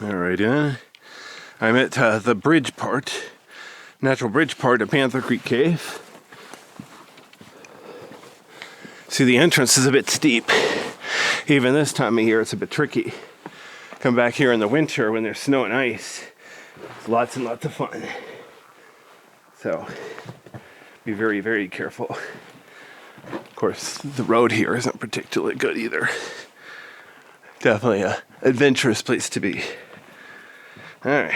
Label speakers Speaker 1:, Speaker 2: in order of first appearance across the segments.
Speaker 1: Alright, I'm at the bridge part, natural bridge part of Panther Creek Cave. See, the entrance is a bit steep. Even this time of year, it's a bit tricky. Come back here in the winter when there's snow and ice. It's lots and lots of fun. So, be very, very careful. Of course, the road here isn't particularly good either. Definitely an adventurous place to be. Alright.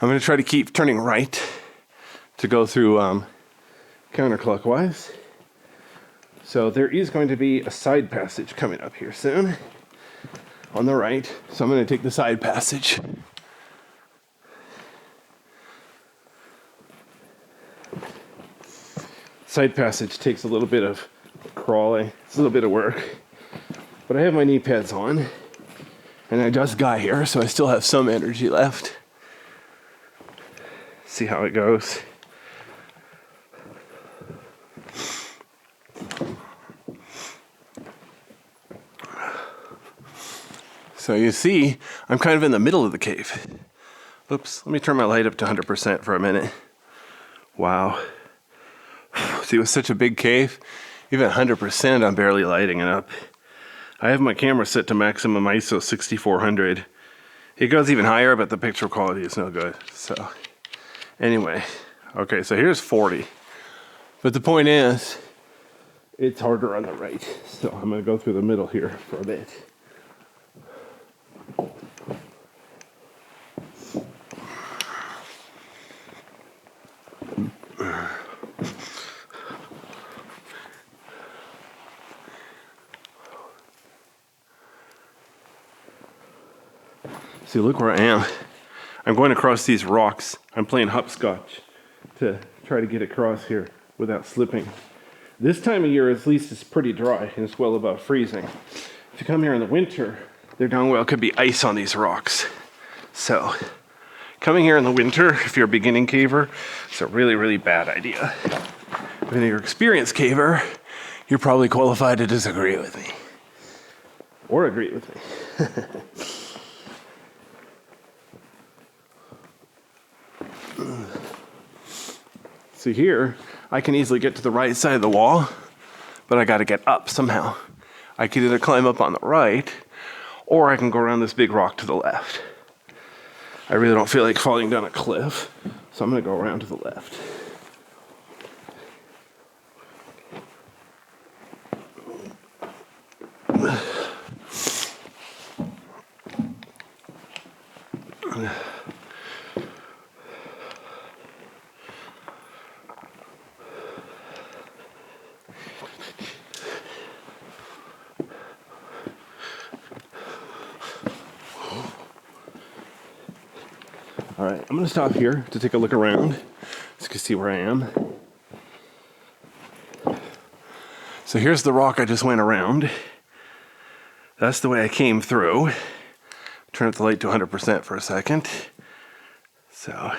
Speaker 1: I'm going to try to keep turning right to go through counterclockwise. So there is going to be a side passage coming up here soon on the right. So I'm going to take the side passage. Side passage takes a little bit of crawling. It's a little bit of work. But I have my knee pads on. And I just got here, so I still have some energy left. See how it goes. So you see, I'm kind of in the middle of the cave. Oops, let me turn my light up to 100% for a minute. Wow. See, with such a big cave, even 100% I'm barely lighting it up. I have my camera set to maximum ISO 6400. It goes even higher, but the picture quality is no good. So, anyway. Okay, so here's 40. But the point is, it's harder on the right. So I'm going to go through the middle here for a bit. See, look where I am. I'm going across these rocks. I'm playing hopscotch to try to get across here without slipping. This time of year, at least, it's pretty dry and it's well above freezing. If you come here in the winter, there darn well could be ice on these rocks. So, coming here in the winter, if you're a beginning caver, it's a really, really bad idea. If you're an experienced caver, you're probably qualified to disagree with me. Or agree with me. So here, I can easily get to the right side of the wall, but I gotta get up somehow. I can either climb up on the right, or I can go around this big rock to the left. I really don't feel like falling down a cliff, so I'm gonna go around to the left. All right, I'm gonna stop here to take a look around so you can see where I am. So here's the rock I just went around. That's the way I came through. Turn up the light to 100% for a second. So,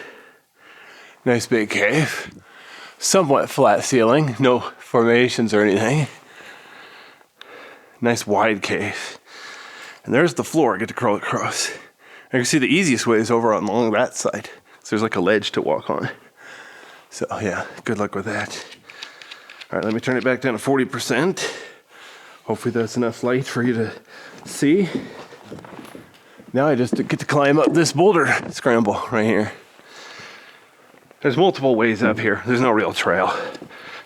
Speaker 1: nice big cave. Somewhat flat ceiling, no formations or anything. Nice wide cave. And there's the floor I get to crawl across. I can see the easiest way is over along that side. So there's like a ledge to walk on. So yeah, good luck with that. All right, let me turn it back down to 40%. Hopefully that's enough light for you to see. Now I just get to climb up this boulder scramble right here. There's multiple ways up here. There's no real trail.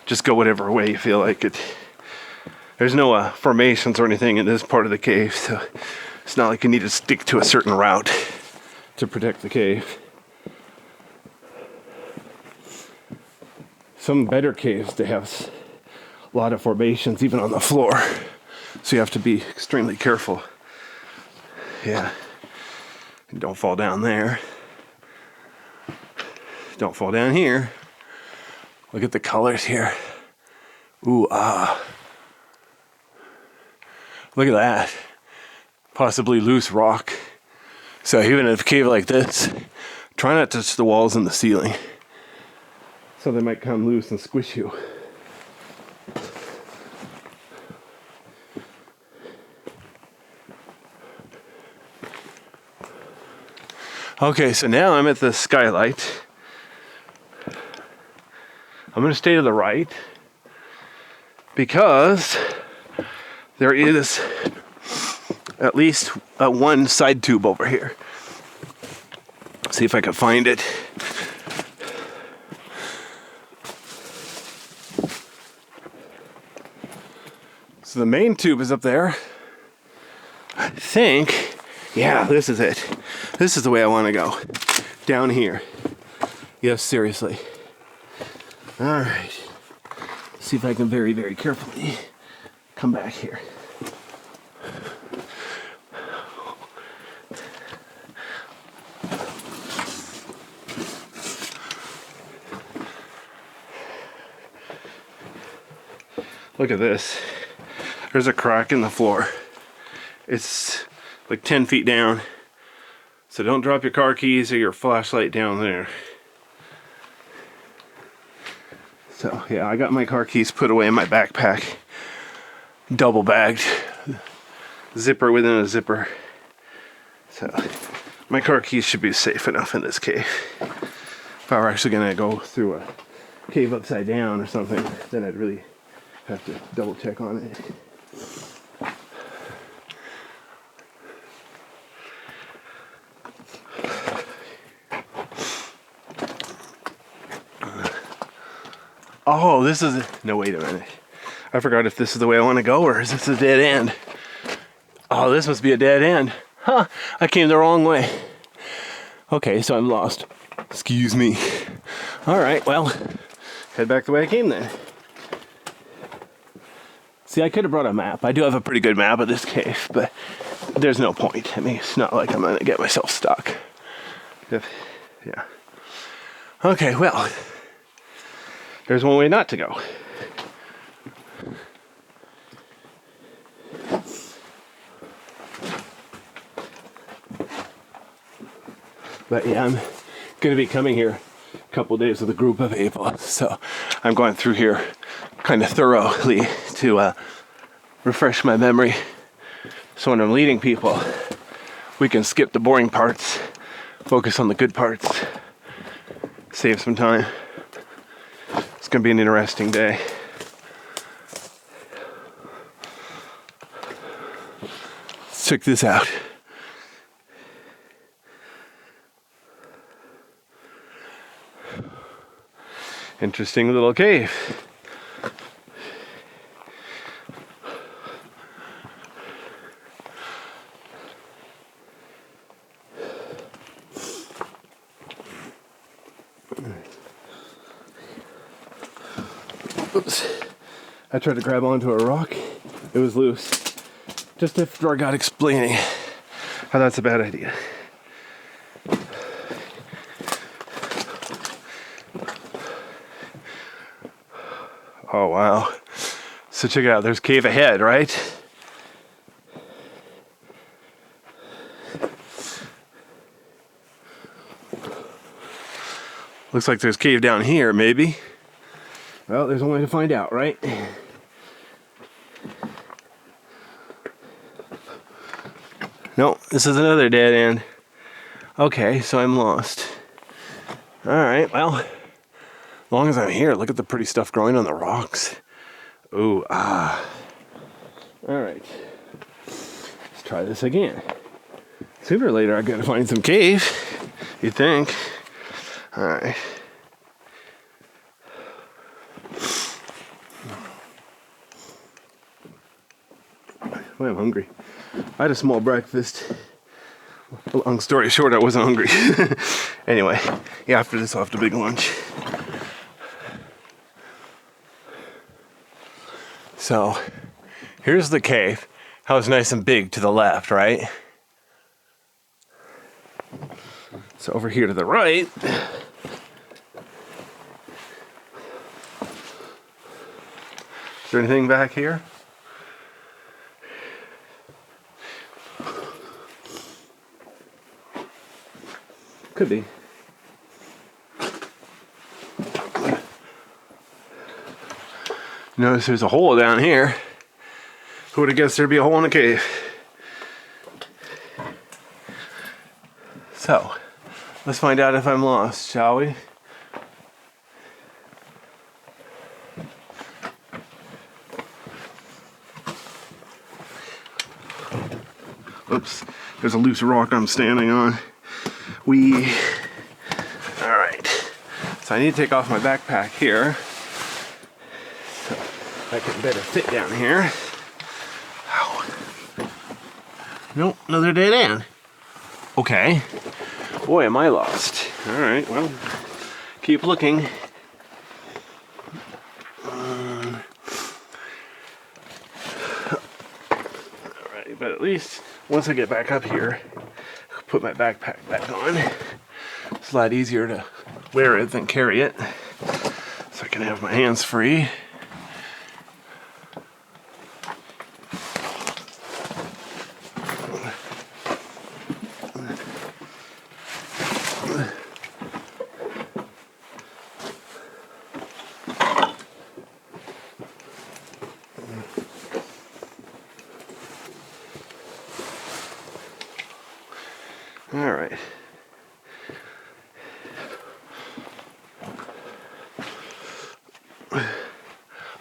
Speaker 1: Just go whatever way you feel like it. There's no formations or anything in this part of the cave, so it's not like you need to stick to a certain route to protect the cave. Some better caves, they have a lot of formations even on the floor, so you have to be extremely careful. Yeah, and don't fall down there. Don't fall down here. Look at the colors here. Ooh, ah. Look at that. Possibly loose rock. So even in a cave like this, try not to touch the walls and the ceiling. So they might come loose and squish you. Okay, so now I'm at the skylight. I'm going to stay to the right because there is at least one side tube over here. See if I can find it. So the main tube is up there. I think, yeah, this is it. This is the way I want to go. Down here. Yes, seriously. All right. See if I can very, very carefully come back here. Look at this. There's a crack in the floor. It's like 10 feet down. So don't drop your car keys or your flashlight down there. So yeah, I got my car keys put away in my backpack. Double bagged. Zipper within a zipper. So my car keys should be safe enough in this cave. If I were actually gonna go through a cave upside down or something, then I'd really have to double check on it. Oh, this is... No, wait a minute. I forgot if this is the way I want to go or is this a dead end? Oh, this must be a dead end. Huh, I came the wrong way. Okay, so I'm lost. Excuse me. All right, well, head back the way I came then. See, I could have brought a map. I do have a pretty good map of this cave, but there's no point. I mean, it's not like I'm going to get myself stuck. Yeah. Okay, well, there's one way not to go. But yeah, I'm going to be coming here a couple days with a group of people, so I'm going through here kind of thoroughly to refresh my memory. So when I'm leading people, we can skip the boring parts, focus on the good parts, save some time. It's going to be an interesting day. Let's check this out. Interesting little cave. Oops. I tried to grab onto a rock. It was loose. Just after I got explaining how that's a bad idea. Oh, wow. So check it out. There's cave ahead, right? Looks like there's cave down here, maybe. Well, there's one way to find out, right? No, this is another dead end. Okay, so I'm lost. Alright, well, as long as I'm here, look at the pretty stuff growing on the rocks. Ooh, ah. Alright. Let's try this again. Sooner or later, I gotta find some cave. You think? Alright. Boy, I'm hungry. I had a small breakfast. Long story short, I wasn't hungry. Anyway, yeah, after this, I'll have a big lunch. So, here's the cave. How it's nice and big to the left, right? So over here to the right, is there anything back here? Could be. Notice there's a hole down here. Who would have guessed there'd be a hole in the cave? So, Let's find out if I'm lost, shall we? Oops, there's a loose rock I'm standing on. Alright. So I need to take off my backpack here. So I can better fit down here. Ow. Nope, another dead end. Okay. Boy, am I lost. Alright, well, keep looking. Alright, but at least once I get back up here, put my backpack back on. It's a lot easier to wear it than carry it. So I can have my hands free. All right.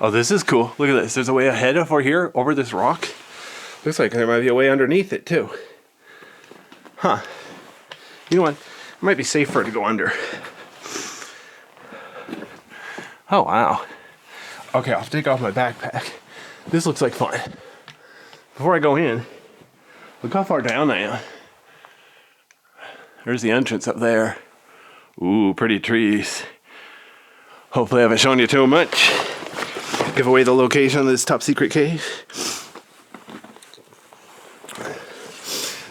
Speaker 1: Oh, this is cool. Look at this. There's a way ahead over here, over this rock. Looks like there might be a way underneath it, too. Huh. You know what? It might be safer to go under. Oh, wow. Okay, I'll take off my backpack. This looks like fun. Before I go in, look how far down I am. There's the entrance up there. Ooh, pretty trees. Hopefully I haven't shown you too much. Give away the location of this top secret cave.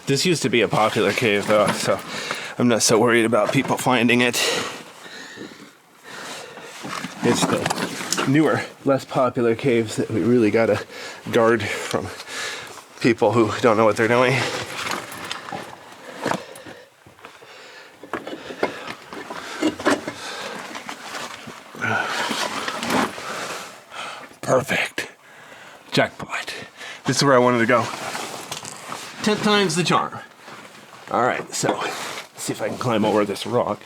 Speaker 1: This used to be a popular cave though, so I'm not so worried about people finding it. It's the newer, less popular caves that we really gotta guard from people who don't know what they're doing. Perfect. Jackpot. This is where I wanted to go. 10 times the charm. All right, so let's see if I can climb over this rock.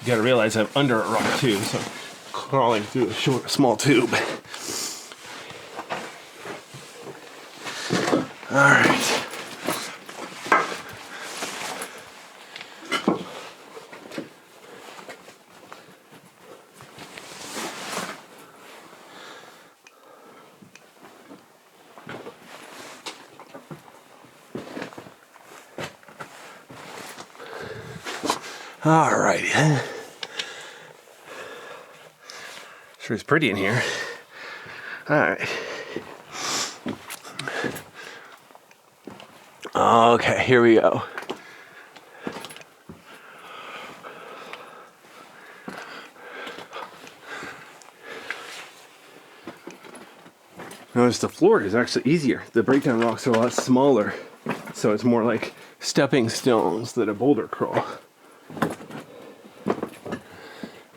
Speaker 1: You gotta realize I'm under a rock too, so I'm crawling through a small tube. All right. Alrighty. Sure is pretty in here. Alright. Okay, here we go. Notice the floor is actually easier. The breakdown rocks are a lot smaller, so it's more like stepping stones than a boulder crawl.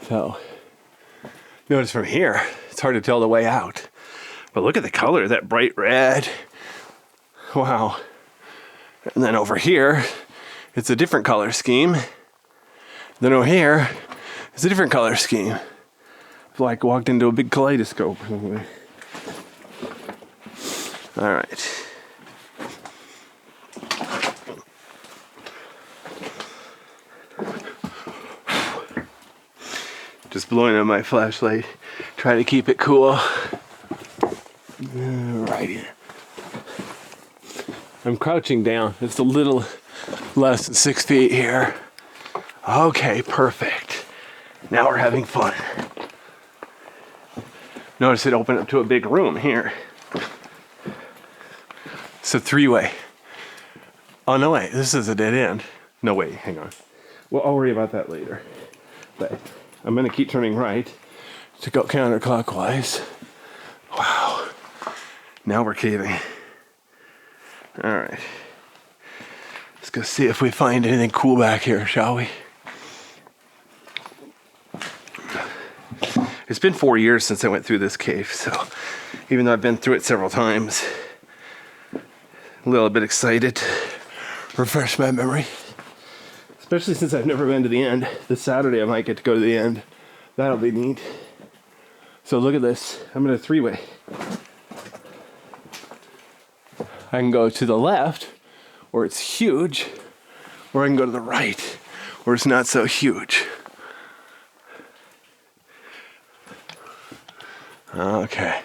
Speaker 1: So, notice from here, it's hard to tell the way out. But look at the color, that bright red. Wow. And then over here, it's a different color scheme. Then over here, it's a different color scheme. It's like walked into a big kaleidoscope. All right. Just blowing on my flashlight, try to keep it cool. Alrighty. I'm crouching down. It's a little less than 6 feet here. Okay, perfect. Now we're having fun. Notice it opened up to a big room here. It's a 3-way. Oh, no, wait, this is a dead end. No, wait, hang on. Well, I'll worry about that later. But I'm gonna keep turning right to go counterclockwise. Wow. Now we're caving. All right. Let's go see if we find anything cool back here, shall we? It's been 4 years since I went through this cave, so even though I've been through it several times, a little bit excited to refresh my memory. It's Especially since I've never been to the end. This Saturday I might get to go to the end. That'll be neat. So look at this. I'm in a three-way. I can go to the left, where it's huge, or I can go to the right, where it's not so huge. Okay.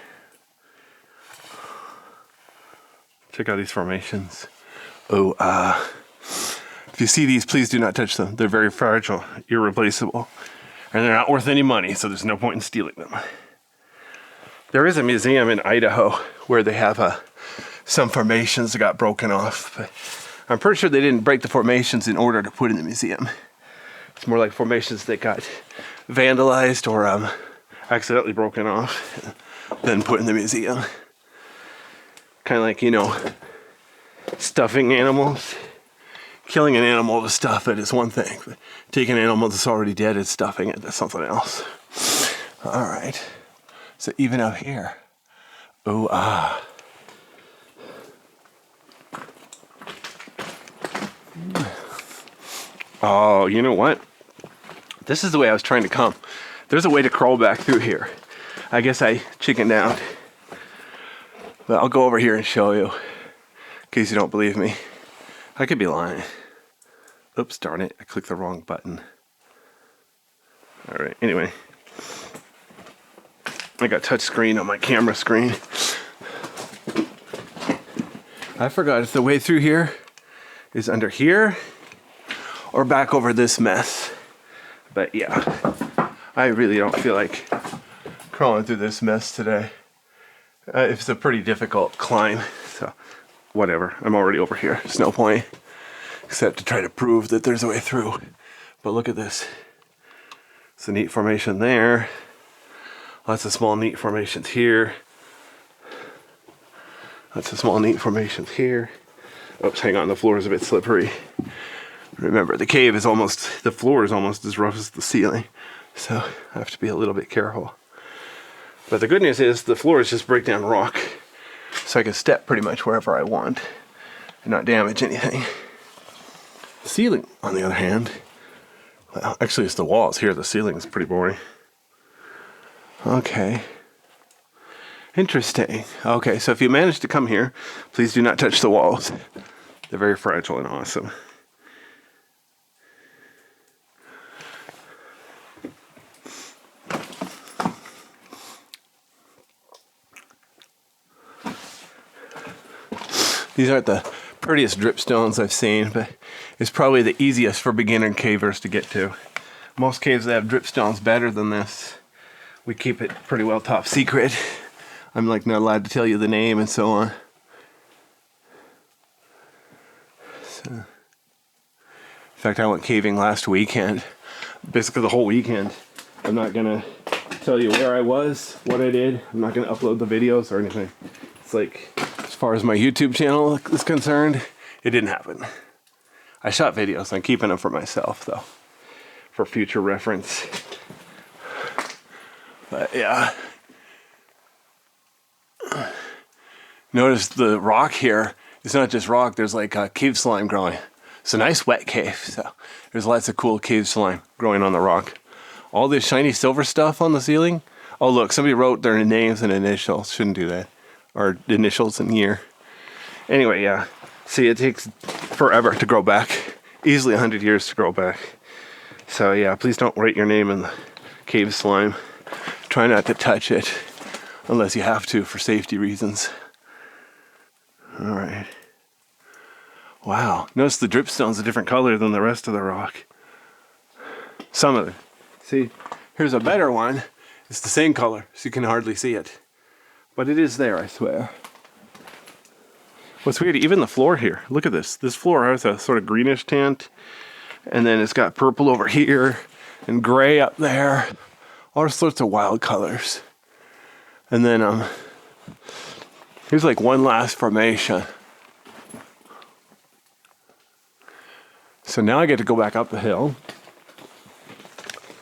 Speaker 1: Check out these formations. Oh, if you see these, please do not touch them. They're very fragile, irreplaceable, and they're not worth any money, so there's no point in stealing them. There is a museum in Idaho where they have some formations that got broken off, but I'm pretty sure they didn't break the formations in order to put in the museum. It's more like formations that got vandalized or accidentally broken off, then put in the museum. Kind of like, you know, stuffing animals. Killing an animal to stuff it is one thing, but taking an animal that's already dead and stuffing it, that's something else. All right. So even up here. Oh, Oh, you know what? This is the way I was trying to come. There's a way to crawl back through here. I guess I chickened out. But I'll go over here and show you, in case you don't believe me. I could be lying. Oops, darn it. I clicked the wrong button. All right, anyway. I got touch screen on my camera screen. I forgot if the way through here is under here or back over this mess. But yeah, I really don't feel like crawling through this mess today. It's a pretty difficult climb, so whatever. I'm already over here. There's no point except to try to prove that there's a way through. But look at this. It's a neat formation there. Lots of small neat formations here. Lots of small neat formations here. Oops, hang on, the floor is a bit slippery. Remember, the floor is almost as rough as the ceiling. So I have to be a little bit careful. But the good news is the floor is just breakdown rock. So I can step pretty much wherever I want and not damage anything. The ceiling, on the other hand, well, actually it's the walls here. The ceiling is pretty boring. Okay. Interesting. Okay, so if you manage to come here, please do not touch the walls. They're very fragile and awesome. These aren't the prettiest dripstones I've seen, but it's probably the easiest for beginner cavers to get to. Most caves that have dripstones better than this, we keep it pretty well top secret. I'm like not allowed to tell you the name and so on. So, in fact, I went caving last weekend, basically the whole weekend. I'm not gonna tell you where I was, what I did. I'm not gonna upload the videos or anything. It's like, as far as my YouTube channel is concerned, it didn't happen. I shot videos. I'm keeping them for myself, though, for future reference. But yeah. Notice the rock here. It's not just rock. There's like cave slime growing. It's a nice wet cave. So there's lots of cool cave slime growing on the rock. All this shiny silver stuff on the ceiling. Oh, look, somebody wrote their names and initials. Shouldn't do that. Or initials and year. Anyway, yeah. See, it takes forever to grow back. Easily 100 years to grow back. So yeah, please don't write your name in the cave slime. Try not to touch it unless you have to for safety reasons. All right. Wow. Notice the dripstone's a different color than the rest of the rock. Some of it. See, here's a better one. It's the same color, so you can hardly see it. But it is there, I swear. What's weird, even the floor here. Look at this. This floor has a sort of greenish tint. And then it's got purple over here and gray up there. All sorts of wild colors. And then here's like one last formation. So now I get to go back up the hill.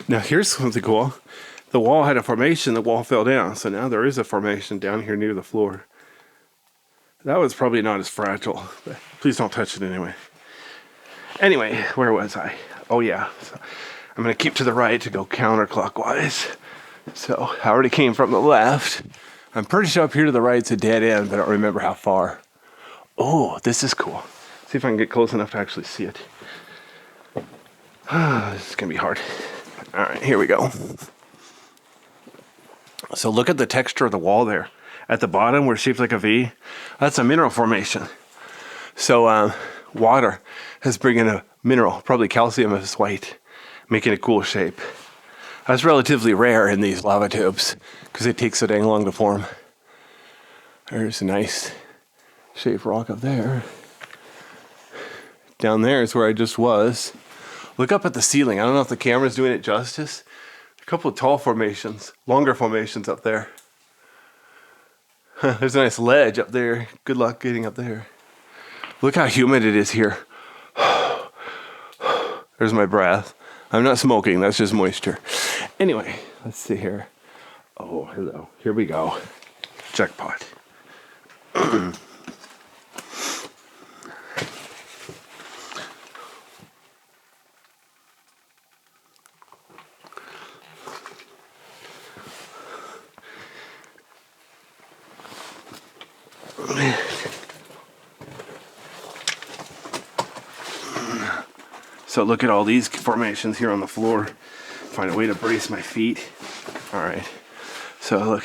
Speaker 1: Now here's something cool. The wall had a formation, the wall fell down. So now there is a formation down here near the floor. That was probably not as fragile, but please don't touch it anyway. Anyway, where was I? Oh yeah. So I'm gonna keep to the right to go counterclockwise. So I already came from the left. I'm pretty sure up here to the right it's a dead end, but I don't remember how far. Oh, this is cool. See if I can get close enough to actually see it. This is gonna be hard. All right, here we go. So look at the texture of the wall there. At the bottom, where it's shaped like a V, that's a mineral formation. So water has bring in a mineral, probably calcium if it's white, making a cool shape. That's relatively rare in these lava tubes because it takes so dang long to form. There's a nice shaped rock up there. Down there is where I just was. Look up at the ceiling. I don't know if the camera's doing it justice. A couple of tall formations, longer formations up there. There's a nice ledge up there. Good luck getting up there. Look how humid it is here. There's my breath. I'm not smoking, that's just moisture. Anyway, let's see here. Oh, hello. Here we go. Jackpot. So look at all these formations here on the floor. Find a way to brace my feet. All right. So look,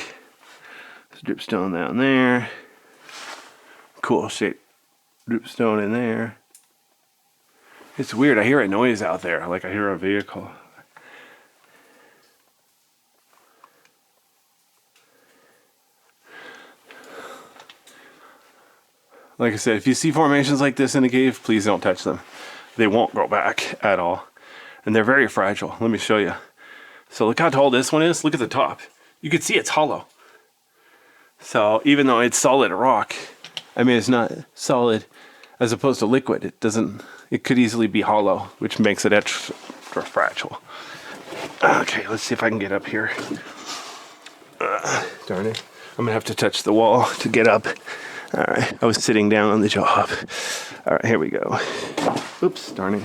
Speaker 1: there's dripstone down there. Cool shape dripstone in there. It's weird. I hear a noise out there, like I hear a vehicle. Like I said, if you see formations like this in a cave, please don't touch them. They won't grow back at all. And they're very fragile. Let me show you. So look how tall this one is. Look at the top. You can see it's hollow. So even though it's solid rock, I mean, it's not solid as opposed to liquid. It could easily be hollow, which makes it extra fragile. Okay, let's see if I can get up here. Darn it. I'm gonna have to touch the wall to get up. All right, I was sitting down on the job. All right, here we go. Oops, darn it.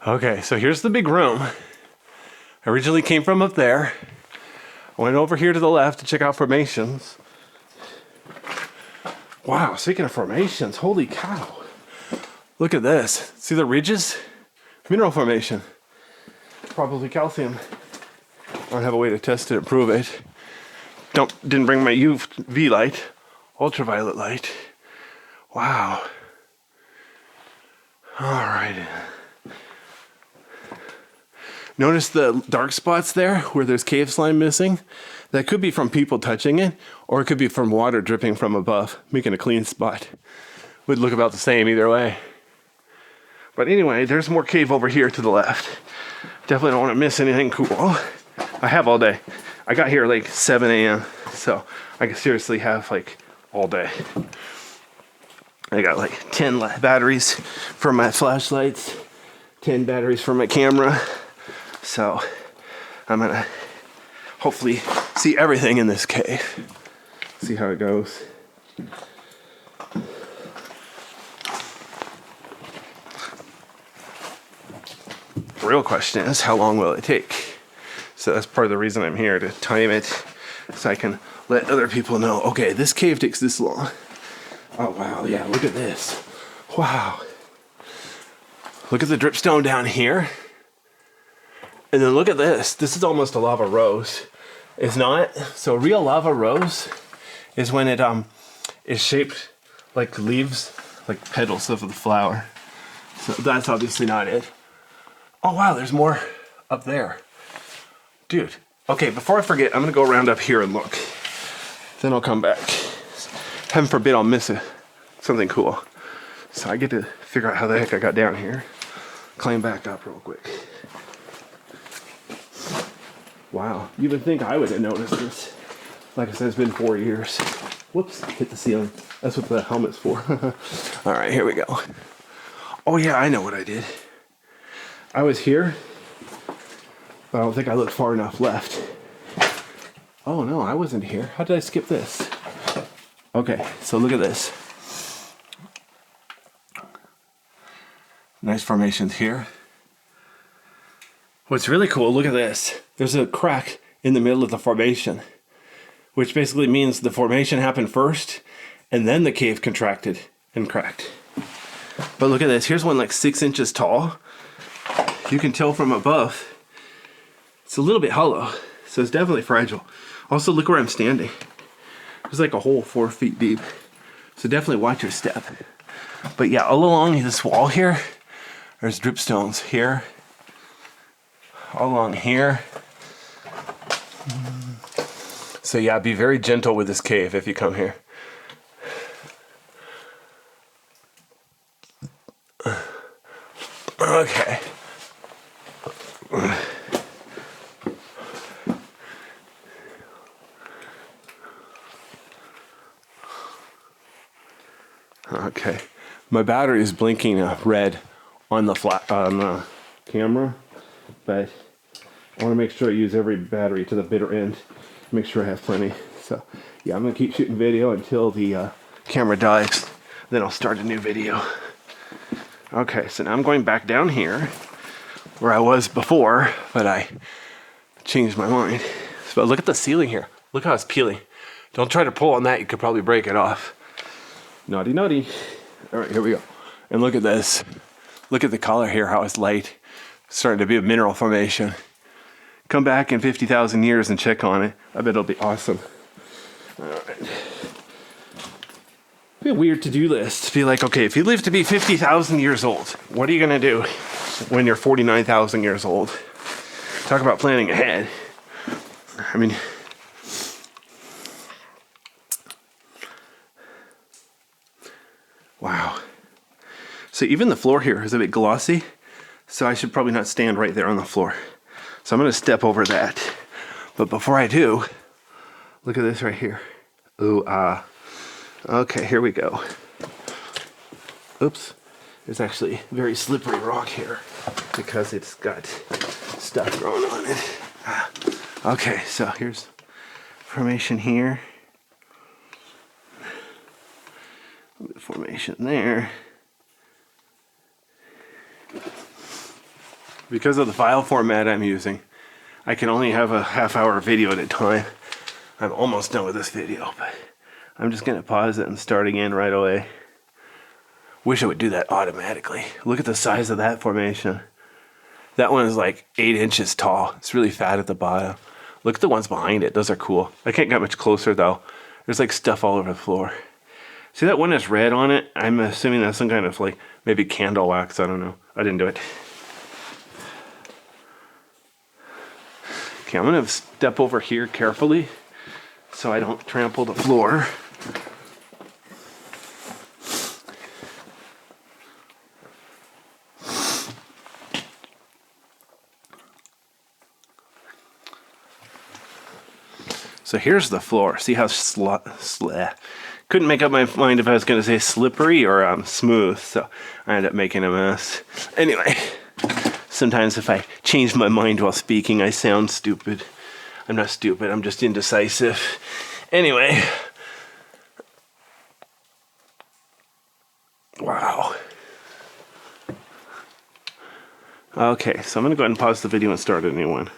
Speaker 1: Okay, so here's the big room. I originally came from up there. I went over here to the left to check out formations. Wow, speaking of formations, holy cow. Look at this. See the ridges? Mineral formation. Probably calcium. I don't have a way to test it and prove it. Didn't bring my UV light, ultraviolet light. Wow. All right. Notice the dark spots there where there's cave slime missing? That could be from people touching it, or it could be from water dripping from above, making a clean spot. Would look about the same either way. But anyway, there's more cave over here to the left. Definitely don't want to miss anything cool. I have all day. I got here like 7 a.m. So I could seriously have like all day. I got like 10 batteries for my flashlights, 10 batteries for my camera. So I'm gonna hopefully see everything in this cave. See how it goes. The real question is, how long will it take? So that's part of the reason I'm here, to time it so I can let other people know, okay, this cave takes this long. Oh wow, yeah, look at this. Wow. Look at the dripstone down here. And then look at this. This is almost a lava rose. It's not. So real lava rose is when it is shaped like leaves, like petals of the flower. So that's obviously not it. Oh wow, there's more up there. Dude. Okay, before I forget, I'm gonna go around up here and look. Then I'll come back. Heaven forbid I'll miss something cool. So I get to figure out how the heck I got down here. Climb back up real quick. Wow, you would think I would have noticed this. Like I said, it's been 4 years. Whoops, hit the ceiling. That's what the helmet's for. All right, here we go. Oh yeah, I know what I did. I was here, but I don't think I looked far enough left. Oh no, I wasn't here. How did I skip this? Okay, so look at this. Nice formations here. What's really cool, look at this. There's a crack in the middle of the formation, which basically means the formation happened first, and then the cave contracted and cracked. But look at this. Here's one like 6 inches tall. You can tell from above, it's a little bit hollow, so it's definitely fragile. Also, look where I'm standing. There's like a hole 4 feet deep. So definitely watch your step. But yeah, all along this wall here, there's dripstones here. All along here. So yeah, be very gentle with this cave if you come here. Okay. Okay, my battery is blinking red on the camera, but I want to make sure I use every battery to the bitter end. Make sure I have plenty. So yeah, I'm gonna keep shooting video until the camera dies. Then I'll start a new video. Okay, so now I'm going back down here where I was before, but I changed my mind. So look at the ceiling here. Look how it's peeling. Don't try to pull on that. You could probably break it off. Naughty, naughty. All right, here we go. And look at this. Look at the color here, how it's light. It's starting to be a mineral formation. Come back in 50,000 years and check on it. I bet it'll be awesome. All right. Be a weird to-do list. Be like, okay, if you live to be 50,000 years old, what are you gonna do when you're 49,000 years old? Talk about planning ahead. I mean, wow. So even the floor here is a bit glossy, so I should probably not stand right there on the floor. So I'm gonna step over that. But before I do, look at this right here. Ooh, okay, here we go. Oops, there's actually very slippery rock here because it's got stuff growing on it. Okay, so here's formation here. Formation there. Because of the file format I'm using, I can only have a half-hour video at a time. I'm almost done with this video, but I'm just gonna pause it and start again right away. Wish I would do that automatically. Look at the size of that formation. That one is like 8 inches tall. It's really fat at the bottom. Look at the ones behind it. Those are cool. I can't get much closer though. There's like stuff all over the floor. See that one that's red on it? I'm assuming that's some kind of like maybe candle wax. I don't know. I didn't do it. Okay, I'm gonna step over here carefully so I don't trample the floor. So here's the floor. See how couldn't make up my mind if I was gonna say slippery or smooth, so I ended up making a mess. Anyway. Sometimes if I change my mind while speaking, I sound stupid. I'm not stupid, I'm just indecisive. Anyway. Wow. Okay, so I'm gonna go ahead and pause the video and start a new one.